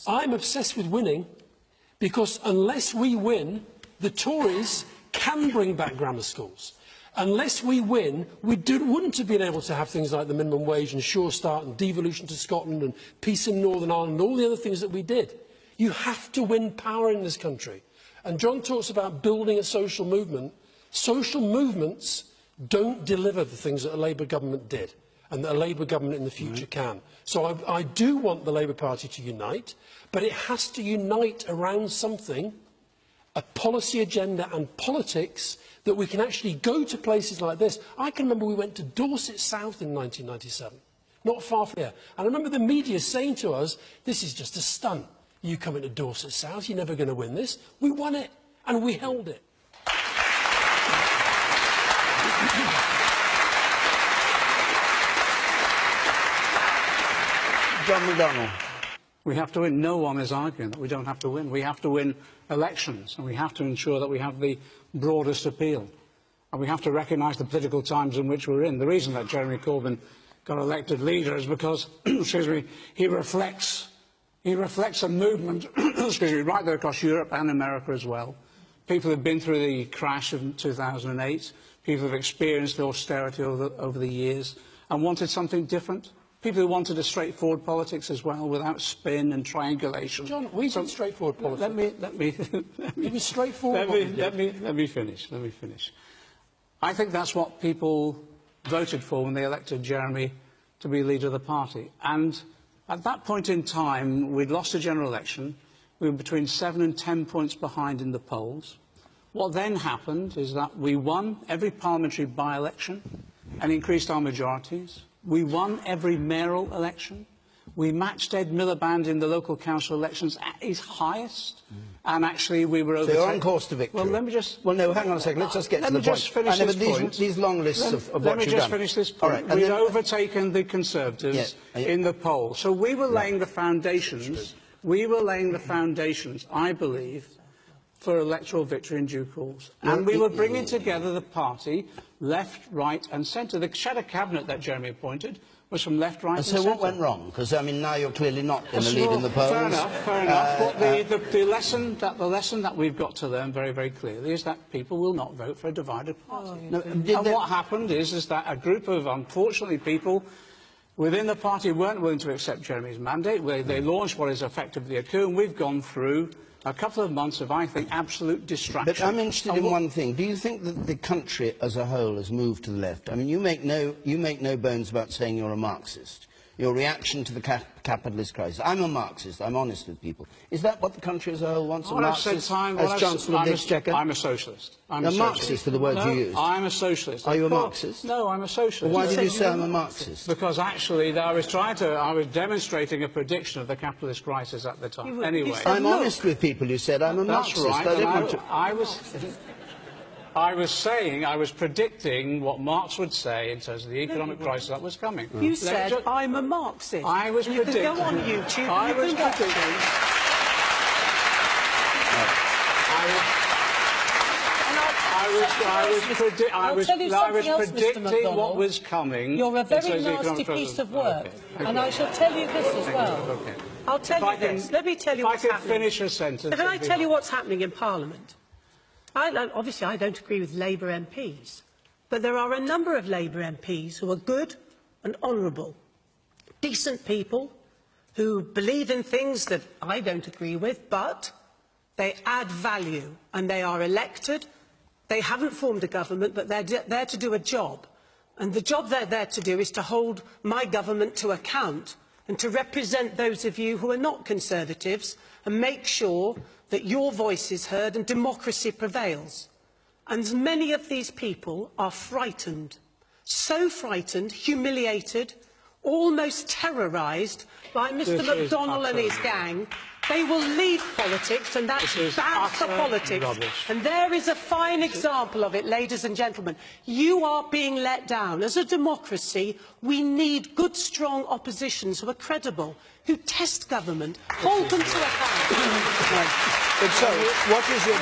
I'm obsessed with winning because unless we win, the Tories can bring back grammar schools. Unless we win, we wouldn't have been able to have things like the minimum wage and Sure Start and devolution to Scotland and peace in Northern Ireland and all the other things that we did. You have to win power in this country. And John talks about building a social movement. Social movements don't deliver the things that a Labour government did and that a Labour government in the future can. So I do want the Labour Party to unite, but it has to unite around something, a policy agenda and politics, that we can actually go to places like this. I can remember we went to Dorset South in 1997, not far from here. And I remember the media saying to us, this is just a stunt. You come into Dorset South, you're never going to win this. We won it, and we held it. John McDonnell. We have to win. No one is arguing that we don't have to win. We have to win elections, and we have to ensure that we have the broadest appeal. And we have to recognise the political times in which we're in. The reason that Jeremy Corbyn got elected leader is because, excuse me, he reflects a movement, excuse me, right there across Europe and America as well. People have been through the crash of 2008. People have experienced the austerity over the years and wanted something different. People who wanted a straightforward politics as well, without spin and triangulation. John, we did straightforward politics. Let me it was straightforward. Let me finish. I think that's what people voted for when they elected Jeremy to be leader of the party. And at that point in time, we'd lost the general election. We were between 7 and 10 points behind in the polls. What then happened is that we won every parliamentary by-election and increased our majorities. We won every mayoral election. We matched Ed Miliband in the local council elections at his highest. And actually, we were overtaken. So you're on course to victory. Well, let me just... Well, no, hang on a second. Let's just get to the point. Let me just finish this point. These long lists of what you've done. Let me just finish this point. All right, We'd overtaken the Conservatives in the poll. So we were laying the foundations. We were laying the foundations, I believe, for electoral victory in due course. And we were bringing together the party, left, right and centre. The shadow cabinet that Jeremy appointed was from left, right and centre. So what went wrong? Because, I mean, now you're clearly not in the lead in the polls. Fair enough. But the lesson that we've got to learn very, very clearly is that people will not vote for a divided party. What happened is that a group of, unfortunately, people within the party weren't willing to accept Jeremy's mandate. They launched what is effectively a coup, and we've gone through a couple of months of, I think, absolute distraction. But I'm interested in one thing. Do you think that the country as a whole has moved to the left? I mean, you make no bones about saying you're a Marxist. Your reaction to the capitalist crisis. I'm a Marxist. I'm honest with people. Is that what the country as a whole wants? A Marxist as Chancellor of the Exchequer? I'm a socialist. I'm a Marxist, for the words you used. I'm a socialist. Are you a Marxist? No, I'm a socialist. Well, why did you say I'm a Marxist? Because actually, I was demonstrating a prediction of the capitalist crisis at the time. Anyway, I'm honest with people. You said I'm a Marxist. That's right. I was predicting what Marx would say in terms of the economic crisis that was coming. You said, I'm a Marxist. I was predicting... You can go on YouTube. I was predicting what was coming. You're a very nasty piece of work. And I shall tell you this as well. I'll tell you this. Let me tell you what's happening. If I can finish a sentence... Can I tell you what's happening in Parliament? Obviously, I don't agree with Labour MPs, but there are a number of Labour MPs who are good and honourable, decent people who believe in things that I don't agree with, but they add value and they are elected. They haven't formed a government, but they're there to do a job. And the job they're there to do is to hold my government to account and to represent those of you who are not Conservatives and make sure that your voice is heard and democracy prevails. And many of these people are frightened, so frightened, humiliated, almost terrorised by Mr McDonnell and his gang. They will leave politics, and that's bad for politics. Rubbish. And there is a fine example of it, ladies and gentlemen. You are being let down. As a democracy, we need good, strong oppositions who are credible, who test government, hold them to account. But so, what is your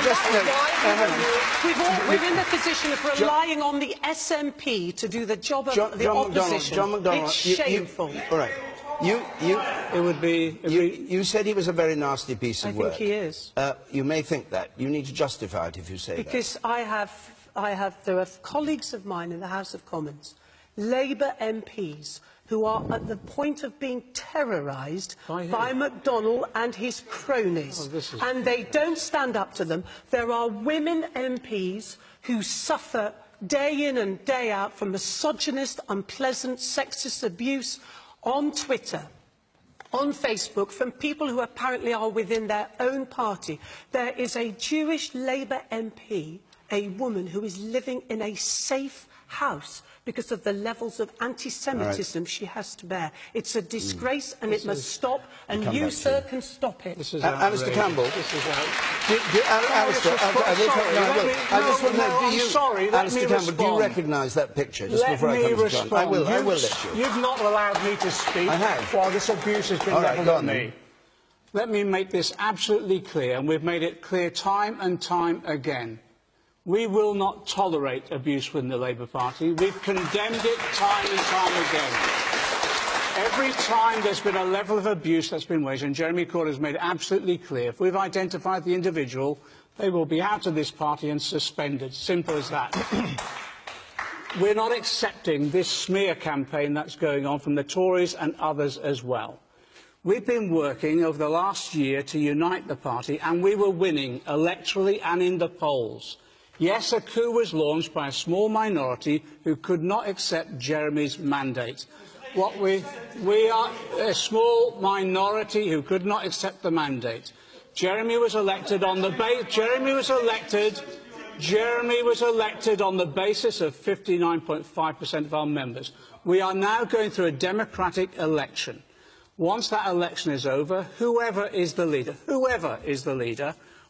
We're in the position of relying on the SNP to do the job of the opposition. John McDonnell, it's shameful. All right. It would be... You said he was a very nasty piece of work. I think he is. You may think that. You need to justify it if you say that. Because there are colleagues of mine in the House of Commons, Labour MPs, who are at the point of being terrorised by McDonnell and his cronies. And they don't stand up to them. There are women MPs who suffer day in and day out from misogynist, unpleasant, sexist abuse on Twitter, on Facebook, from people who apparently are within their own party. There is a Jewish Labour MP, a woman who is living in a safe house because of the levels of anti-Semitism she has to bear. It's a disgrace and it must stop, and you, sir, can stop it. Alistair Campbell. Alistair, Campbell, do you recognise that picture? Just before I come to John. I will let you. You've not allowed me to speak while this abuse has been levelled at me. Let me make this absolutely clear, and we've made it clear time and time again. We will not tolerate abuse within the Labour Party. We've condemned it time and time again. Every time there's been a level of abuse that's been waged, and Jeremy Corbyn has made it absolutely clear, if we've identified the individual, they will be out of this party and suspended. Simple as that. We're not accepting this smear campaign that's going on from the Tories and others as well. We've been working over the last year to unite the party, and we were winning electorally and in the polls. Yes, a coup was launched by a small minority who could not accept Jeremy's mandate. We are a small minority who could not accept the mandate. Jeremy was elected on the basis of 59.5% of our members. We are now going through a democratic election. Once that election is over, whoever is the leader,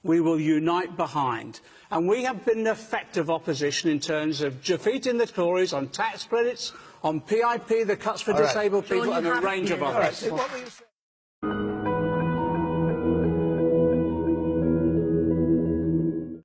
we will unite behind. And we have been effective opposition in terms of defeating the Tories on tax credits, on PIP, the cuts for disabled people, and a range of others.